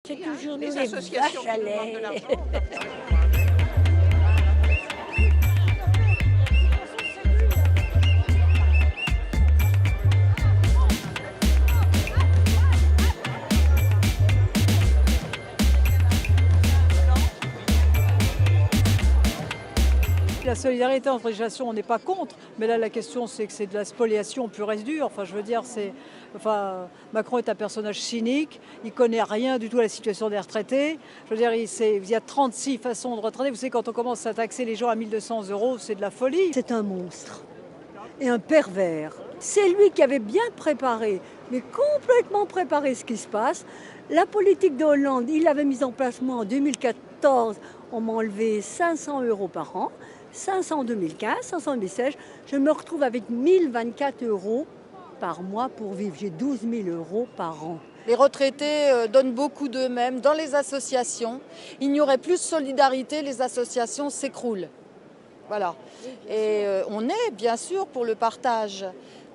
C'est toujours nous Les les associations vaches à qui nous demandent de lait. l'argent. La solidarité entre les générations, on n'est pas contre, mais là la question c'est que c'est de la spoliation pure et dure. Enfin, je veux dire, Macron est un personnage cynique, il connaît rien du tout à la situation des retraités. Je veux dire, il y a 36 façons de retraiter. Vous savez, quand on commence à taxer les gens à 1 200 €, c'est de la folie. C'est un monstre et un pervers. C'est lui qui avait bien préparé, mais complètement préparé ce qui se passe. La politique de Hollande, il l'avait mise en place moi en 2014. On m'a enlevé 500 € par an, 500 en 2015, 500 en 2016. Je me retrouve avec 1024 € par mois pour vivre. J'ai 12 000 € par an. Les retraités donnent beaucoup d'eux-mêmes dans les associations. Il n'y aurait plus de solidarité, les associations s'écroulent. Voilà. Et on est bien sûr pour le partage,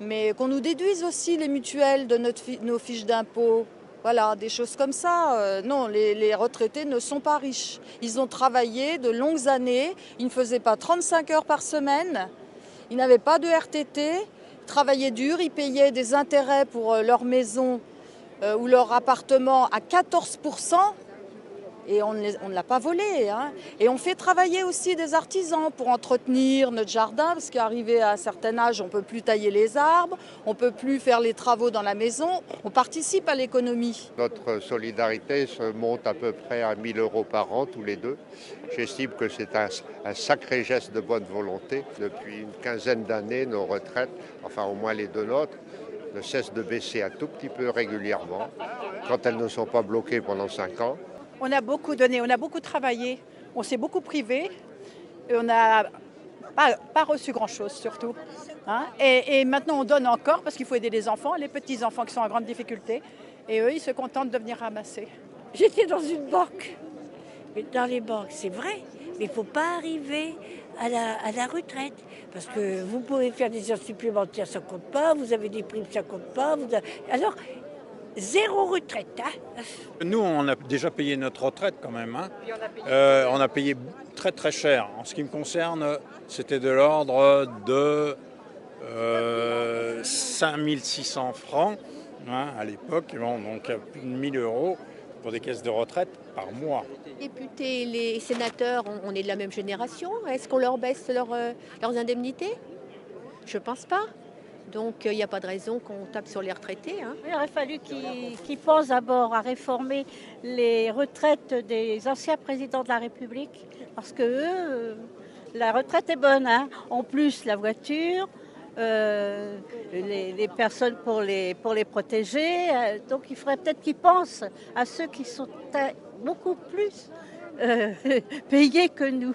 mais qu'on nous déduise aussi les mutuelles de nos fiches d'impôt. Voilà, des choses comme ça. Non, les retraités ne sont pas riches. Ils ont travaillé de longues années, ils ne faisaient pas 35 heures par semaine, ils n'avaient pas de RTT, ils travaillaient dur, ils payaient des intérêts pour leur maison ou leur appartement à 14%. Et on ne l'a pas volé. Hein. Et on fait travailler aussi des artisans pour entretenir notre jardin, parce qu'arrivé à un certain âge, on ne peut plus tailler les arbres, on ne peut plus faire les travaux dans la maison. On participe à l'économie. Notre solidarité se monte à peu près à 1 000 € par an, tous les deux. J'estime que c'est un sacré geste de bonne volonté. Depuis une quinzaine d'années, nos retraites, enfin au moins les deux nôtres, ne cessent de baisser un tout petit peu régulièrement, quand elles ne sont pas bloquées pendant 5 ans. On a beaucoup donné, on a beaucoup travaillé, on s'est beaucoup privé, et on n'a pas reçu grand-chose surtout. Hein. Et maintenant on donne encore parce qu'il faut aider les enfants, les petits-enfants qui sont en grande difficulté, et eux ils se contentent de venir ramasser. J'étais dans une banque. Mais dans les banques, c'est vrai, mais il ne faut pas arriver à la retraite. Parce que vous pouvez faire des heures supplémentaires, ça ne compte pas, vous avez des primes, ça ne compte pas. Alors, zéro retraite. Hein. Nous, on a déjà payé notre retraite quand même. Hein. On a payé très très cher. En ce qui me concerne, c'était de l'ordre de 5 600 francs hein, à l'époque. Bon, donc plus de 1 000 € pour des caisses de retraite par mois. Les députés et les sénateurs, on est de la même génération. Est-ce qu'on leur baisse leurs indemnités? Je ne pense pas. Donc il n'y a pas de raison qu'on tape sur les retraités. Hein. Il aurait fallu qu'ils pensent d'abord à réformer les retraites des anciens présidents de la République, parce que eux, la retraite est bonne. Hein. En plus, la voiture, les personnes pour les protéger. Donc il faudrait peut-être qu'ils pensent à ceux qui sont beaucoup plus payés que nous.